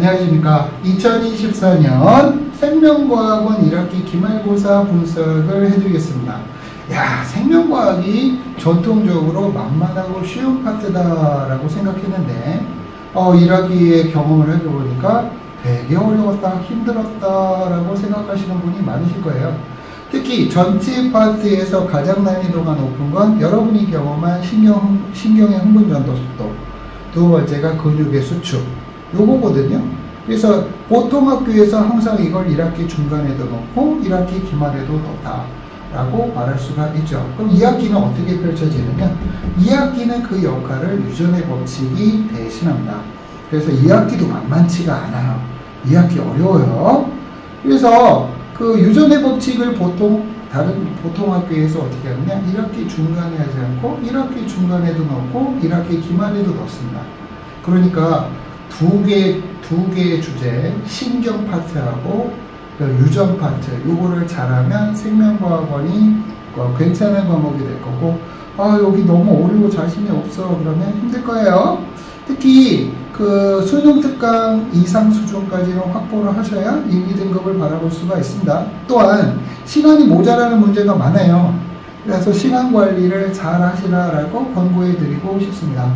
안녕하십니까. 2024년 생명과학원 1학기 기말고사 분석을 해드리겠습니다. 야, 생명과학이 전통적으로 만만하고 쉬운 파트다라고 생각했는데 1학기에 경험을 해보니까 되게 어려웠다, 힘들었다라고 생각하시는 분이 많으실 거예요. 특히 전체 파트에서 가장 난이도가 높은 건 여러분이 경험한 신경의 흥분전도 속도, 두 번째가 근육의 수축, 요거거든요. 그래서 보통 학교에서 항상 이걸 1학기 중간에도 넣고 1학기 기말에도 넣었다 라고 말할 수가 있죠. 그럼 2학기는 어떻게 펼쳐지느냐, 2학기는 그 역할을 유전의 법칙이 대신합니다. 그래서 2학기도 만만치가 않아요. 2학기 어려워요. 그래서 그 유전의 법칙을 다른 보통 학교에서 어떻게 하느냐, 1학기 중간에 하지 않고 1학기 중간에도 넣고 1학기 기말에도 넣습니다. 그러니까 두 개의 주제, 신경 파트하고 유전 파트, 요거를 잘하면 생명과학원이 괜찮은 과목이 될 거고, 여기 너무 어려워 자신이 없어 그러면 힘들 거예요. 특히 그 수능 특강 이상 수준까지는 확보를 하셔야 1, 2등급을 바라볼 수가 있습니다. 또한 시간이 모자라는 문제가 많아요. 그래서 시간 관리를 잘 하시라라고 권고해 드리고 싶습니다.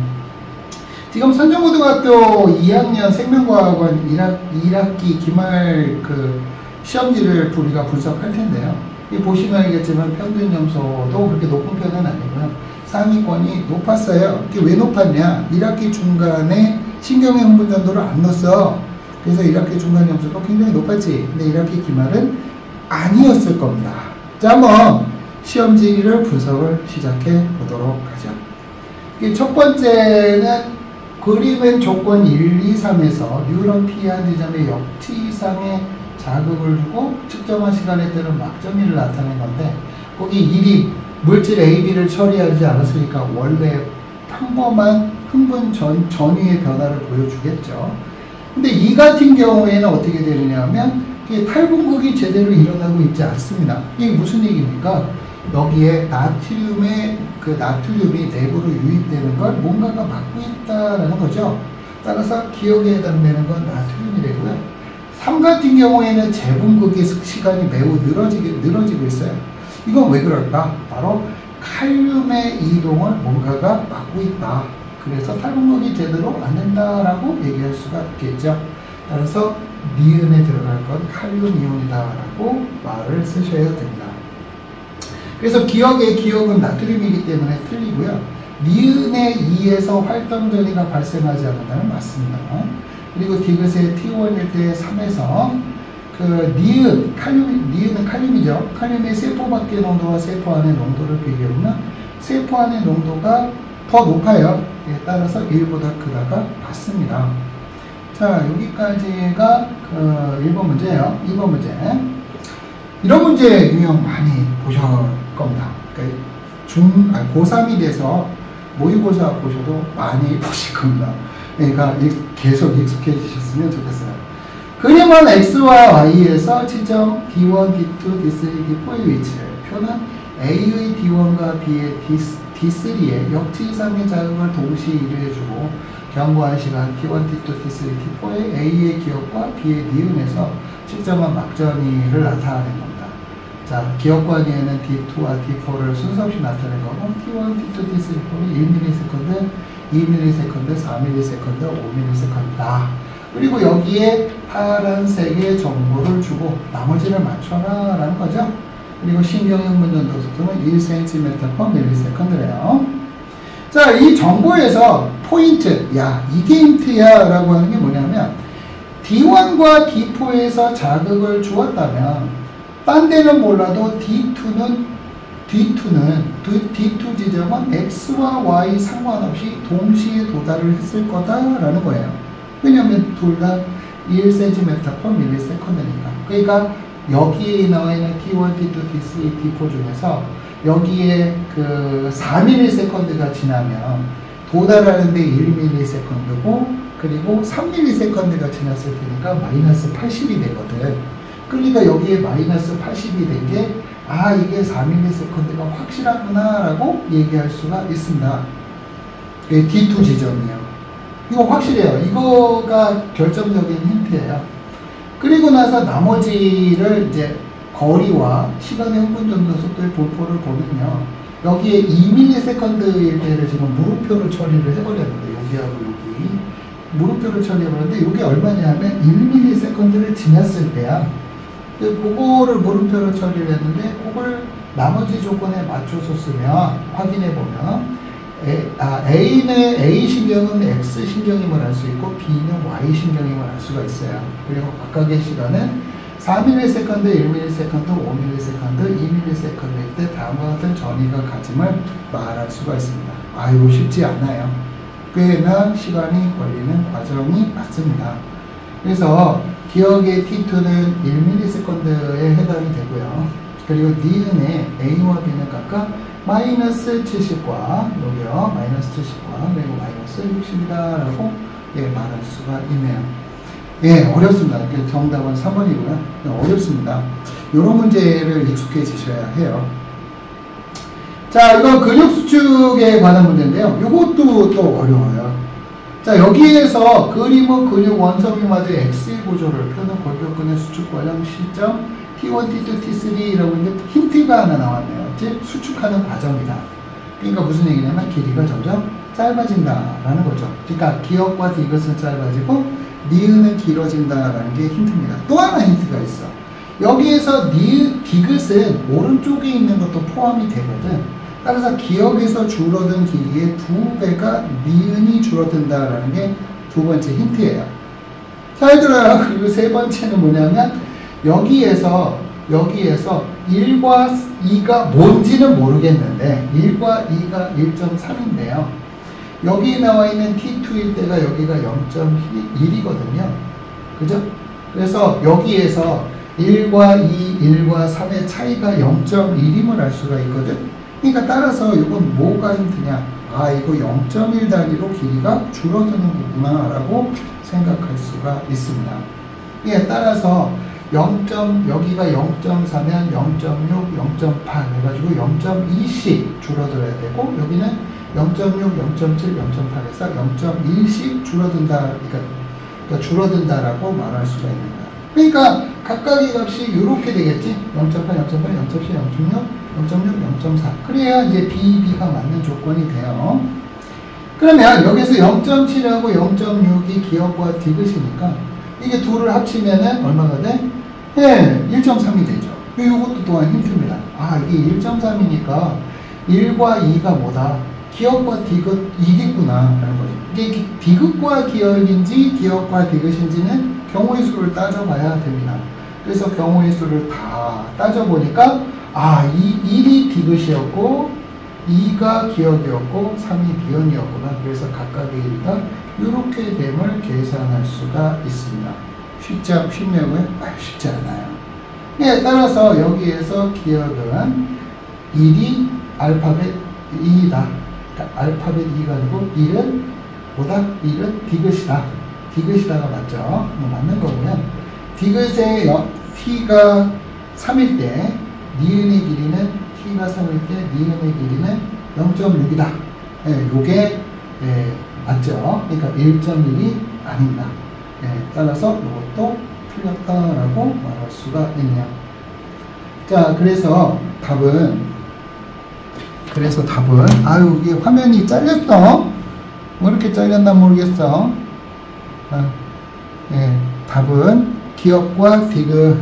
지금 선정고등학교 2학년 생명과학원 1학기 기말 그 시험지를 우리가 분석할 텐데요. 보시면 알겠지만 평균 점수도 그렇게 높은 편은 아니고요. 상위권이 높았어요. 이게 왜 높았냐? 1학기 중간에 신경의 흥분전도를 안 넣었어. 그래서 1학기 중간 점수도 굉장히 높았지. 근데 1학기 기말은 아니었을 겁니다. 자, 한번 시험지를 분석을 시작해 보도록 하죠. 첫 번째는 그림의 조건 1, 2, 3에서 뉴런 P 한 지점의 역치 이상의 자극을 주고 측정한 시간에 따른 막점일을 나타낸 건데, 거기 1이 물질 AB를 처리하지 않았으니까 원래 평범한 흥분 전위의 변화를 보여주겠죠. 근데 이 같은 경우에는 어떻게 되느냐 하면 탈분극이 제대로 일어나고 있지 않습니다. 이게 무슨 얘기입니까? 여기에 나트륨이 내부로 유입되는 걸 뭔가가 막고 있다라는 거죠. 따라서 기억에 해당되는 건 나트륨이 되고요. 3 같은 경우에는 재분극의 시간이 매우 늘어지고 있어요. 이건 왜 그럴까? 바로 칼륨의 이동을 뭔가가 막고 있다. 그래서 탈분극이 제대로 안 된다라고 얘기할 수가 있겠죠. 따라서 니은에 들어갈 건 칼륨 이온이다라고 말을 쓰셔야 됩니다. 그래서 기억은 나트륨이기 때문에 틀리고요. 니은의 2에서 활동 전이가 발생하지 않는다는 맞습니다. 그리고 디귿의 T1일 때 3에서 그 니은은 칼륨이죠. 칼륨의 세포 밖의 농도와 세포 안의 농도를 비교하면 세포 안의 농도가 더 높아요. 따라서 1보다 크다가 맞습니다. 자, 여기까지가 그 1번 문제예요. 2번 문제. 이런 문제 유형 많이 보실 겁니다. 그러니까 고3이 돼서 모의고사 보셔도 많이 보실 겁니다. 그러니까 계속 익숙해지셨으면 좋겠어요. 그림은 X와 Y에서 지점 D1, D2, D3, D4의 위치를, 표는 A의 D1과 B의 D3의 역치 이상의 자극을 동시에 이루어주고 경고한 시간 T1, T2, T3, T4의 A의 기억과 B의 니은에서 측정한 막전이를 나타내는 겁니다. 자, 기억관위에는 D2와 D4를 순서 없이 나타낸 거고, T1, T2, T3, T4는 1ms, 2ms, 4ms, 5ms다. 그리고 여기에 파란색의 정보를 주고 나머지를 맞춰라 라는 거죠. 그리고 신경의 흥분전도 속도는 1cm/ms래요. 자, 이 정보에서 포인트, 야, 이게 힌트야 라고 하는 게 뭐냐면, D1과 D4에서 자극을 주었다면 딴 데는 몰라도 D2 지점은 X와 Y 상관없이 동시에 도달을 했을 거다라는 거예요. 왜냐하면 둘 다 1cm/ms니까. 그러니까 여기에 나와 있는 T1, T2, T3, T4 중에서 여기에 그 4ms가 지나면 도달하는데 1ms고, 그리고 3ms가 지났을 테니까 마이너스 80이 되거든. 그러니까 여기에 마이너스 80이 된 게, 이게 4ms가 확실하구나 라고 얘기할 수가 있습니다. D2 지점이요. 이거 확실해요. 이거가 결정적인 힌트예요. 그리고 나서 나머지를 이제 거리와 시간의 흥분 전도 속도의 분포를 보면요. 여기에 2ms일 때를 지금 물음표로 처리를 해버렸는데, 여기하고 여기. 물음표를 처리해버렸는데, 이게 얼마냐면 1ms를 지났을 때야. 그거를 물음표로 처리를 했는데, 그걸 나머지 조건에 맞춰서 쓰면, 확인해보면, A는 A 신경은 X 신경임을 알 수 있고, B는 Y 신경임을 알 수가 있어요. 그리고 각각의 시간은 4ms, 1ms, 5ms, 2ms일 때 다음과 같은 전이가 가짐을 말할 수가 있습니다. 이거 쉽지 않아요. 꽤나 시간이 걸리는 과정이 맞습니다. 그래서 기억의 T2는 1ms에 해당이 되고요. 그리고 니은의 A와 B는 각각 마이너스 70과 여기요, 마이너스 70과 그리고 마이너스 60이다라고 말할 수가 있네요. 어렵습니다. 정답은 3번이고요. 어렵습니다. 이런 문제를 익숙해지셔야 해요. 자, 이건 근육 수축에 관한 문제인데요. 이것도 또 어려워요. 자, 여기에서 그림은 근육 원섬유마저의 X의 구조를 표현한 골격근의 수축 과정 시점 T1, T2, T3라고 있는데 힌트가 하나 나왔네요. 즉 수축하는 과정이다. 그러니까 무슨 얘기냐면 길이가 점점 짧아진다라는 거죠. 그러니까 기억과 디귿은 짧아지고 니은은 길어진다라는 게 힌트입니다. 또 하나 힌트가 있어. 여기에서 디귿은 오른쪽에 있는 것도 포함이 되거든. 따라서 기억에서 줄어든 길이의 2배가 니은이 줄어든다라는 게 두 번째 힌트예요. 잘 들어요. 그리고 세 번째는 뭐냐면 여기에서 1과 2가 뭔지는 모르겠는데 1과 2가 1.3인데요. 여기 나와 있는 T2일 때가 여기가 0.1이거든요. 그죠? 그래서 여기에서 1과 2, 1과 3의 차이가 0.1임을 알 수가 있거든. 그러니까 따라서 이건 뭐가 힌트냐? 이거 0.1 단위로 길이가 줄어드는 거구나 라고 생각할 수가 있습니다. 따라서 여기가 0.4면 0.6, 0.8 해가지고 0.2씩 줄어들어야 되고 여기는 0.6, 0.7, 0.8에서 0.1씩 줄어든다, 그러니까 줄어든다라고 말할 수가 있는 거야. 그러니까 각각의 값이 이렇게 되겠지. 0.8, 0.8, 0.7, 0.6, 0.6, 0.4. 그래야 이제 BB가 맞는 조건이 돼요. 그러면 여기서 0.7하고 0.6이 기억과 디귿이니까 이게 둘을 합치면은 얼마가 돼? 1.3이 되죠. 이것도 또한 힌트입니다. 이게 1.3이니까 1과 2가 뭐다? 기억과 디귿 1이구나 라는 거죠. 이게 디귿과 기억인지 기억과 디귿인지는 경우의 수를 따져봐야 됩니다. 그래서 경우의 수를 다 따져보니까 1이 디귿이었고 2가 기억이었고 3이 비언이었구나. 그래서 각각의 길이가 이렇게 됨을 계산할 수가 있습니다. 쉽냐고요? 쉽지 않아요. 따라서 여기에서 기억은 1이 알파벳 2다. 그러니까 알파벳 2가 아니고 1은 뭐다? 1은 디귿이다. 디귿이다가 맞죠? 맞는 거고요. 디귿의 t가 3일 때 니은의 길이는 t가 3일 때 니은의 길이는 0.6이다. 요게 맞죠? 그러니까 1.1이 아닙니다. 따라서 이것도 틀렸다라고 말할 수가 있네요. 자, 그래서 답은 이게 화면이 잘렸어. 왜 이렇게 잘렸나 모르겠어. 답은 기억과 디귿.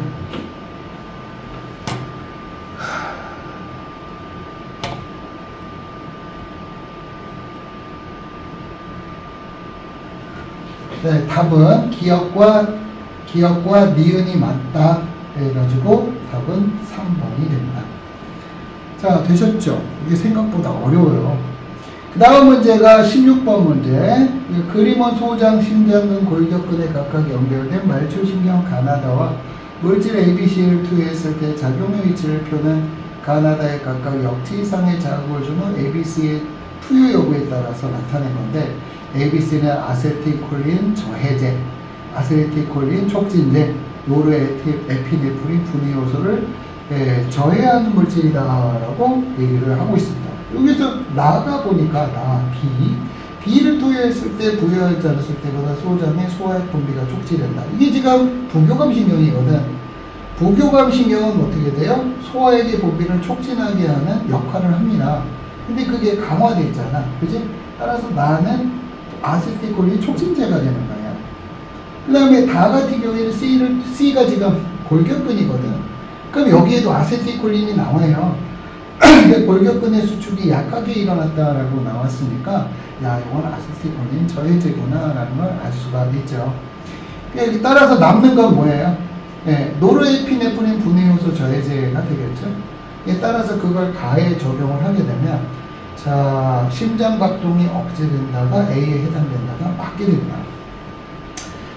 답은 기억과 니은이 맞다 해가지고 답은 3번이 됩니다. 자, 되셨죠? 이게 생각보다 어려워요. 그 다음 문제가 16번 문제. 그림은 소장, 심장근, 골격근에 각각 연결된 말초신경 가나다와 물질 ABC를 투여했을 때 작용의 위치를 표는 가나다에 각각 역치 이상의 자극을 준 후 ABC의 투여 여부에 따라서 나타낸 건데, ABC는 아세틸콜린 저해제, 아세틸콜린 촉진제, 노르에피네프린 분해 요소를 저해하는 물질이다라고 얘기를 하고 있습니다. 여기서 나가 보니까 B를 또 부여했을 때 부여하지 않았을 때보다 소자 및 소화액 분비가 촉진된다. 이게 지금 부교감신경이거든. 부교감신경은 어떻게 돼요? 소화액의 분비를 촉진하게 하는 역할을 합니다. 근데 그게 강화되어 있잖아. 그지? 따라서 나는 아세틸콜린 촉진제가 되는 거야. 그 다음에 다 같은 경우에는 C가 지금 골격근이거든. 그럼 여기에도 아세틸콜린이 나와요. 골격근의 수축이 약하게 일어났다라고 나왔으니까 야, 이건 아세틸콜린 저해제구나 라는 걸 알 수가 있죠. 따라서 남는 건 뭐예요? 네, 노르에피네프린 분해효소 저해제가 되겠죠. 따라서 그걸 가해 적용을 하게 되면 자, 심장박동이 억제된다가 A에 해당된다가 맞게 됩니다.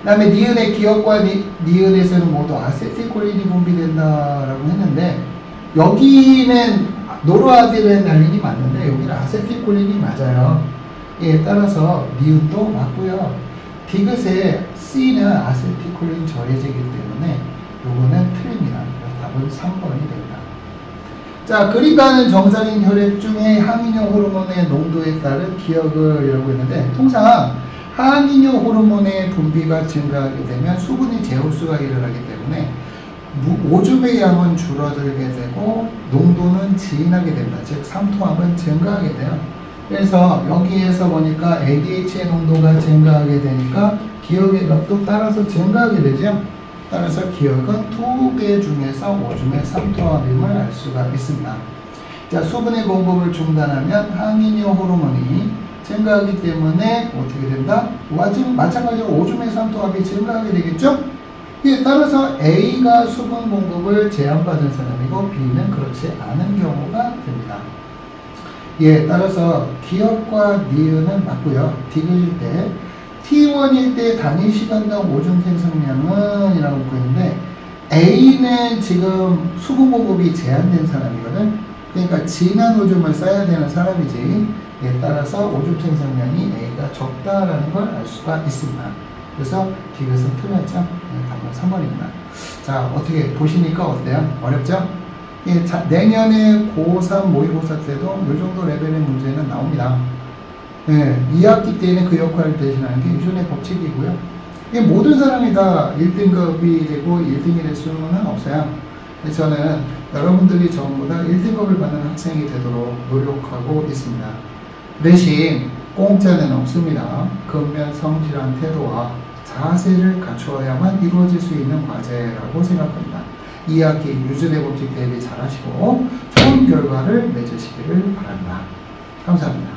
그 다음에 니은의 기억과 니은에서는 모두 아세틸콜린이 분비된다라고 했는데 여기는 노르아드레날린이 맞는데 여기는 아세틸콜린이 맞아요. 따라서 니은도 맞고요. 디귿의 C는 아세틸콜린 저해제이기 때문에 요거는 틀립니다. 답은 3번이 됩니다. 자, 그리가는 정상인 혈액 중에 항이뇨 호르몬의 농도에 따른 기억을 이라고 했는데 통상 항이뇨 호르몬의 분비가 증가하게 되면 수분이 재흡수가 일어나기 때문에 오줌의 양은 줄어들게 되고 농도는 진하게 됩니다. 즉 삼투압은 증가하게 돼요. 그래서 여기에서 보니까 ADH의 농도가 증가하게 되니까 기억의 값도 따라서 증가하게 되죠. 따라서 기억은 2개 중에서 오줌의 삼투압임을 알 수가 있습니다. 자, 수분의 공급을 중단하면 항이뇨 호르몬이 증가하기 때문에 어떻게 된다? 마찬가지로 오줌의 삼투압이 증가하게 되겠죠? 따라서 A가 수분 공급을 제한받은 사람이고 B는 그렇지 않은 경우가 됩니다. 따라서 기억과 니은은 맞고요. 디귿일 때 T1일 때 단위 시간당 오줌 생성량은 이라고 보이는데 A는 지금 수분 공급이 제한된 사람이거든. 그러니까 진한 오줌을 써야 되는 사람이지. 따라서 오줌 생성량이 A가 적다라는 걸 알 수가 있습니다. 그래서 디귿은 틀렸죠. 답은 3번입니다. 자, 어떻게 보시니까 어때요? 어렵죠? 자, 내년에 고3 모의고사 때도 이 정도 레벨의 문제는 나옵니다. 2학기 때는 그 역할을 대신하는 게 유전의 법칙이고요. 모든 사람이 다 1등급이 되고 1등이 될 수는 없어요. 그래서 저는 여러분들이 전부 다 1등급을 받는 학생이 되도록 노력하고 있습니다. 대신 공짜는 없습니다. 근면 성실한 태도와 자세를 갖추어야만 이루어질 수 있는 과제라고 생각합니다. 2학기 유전의 법칙 대비 잘하시고 좋은 결과를 맺으시기를 바랍니다. 감사합니다.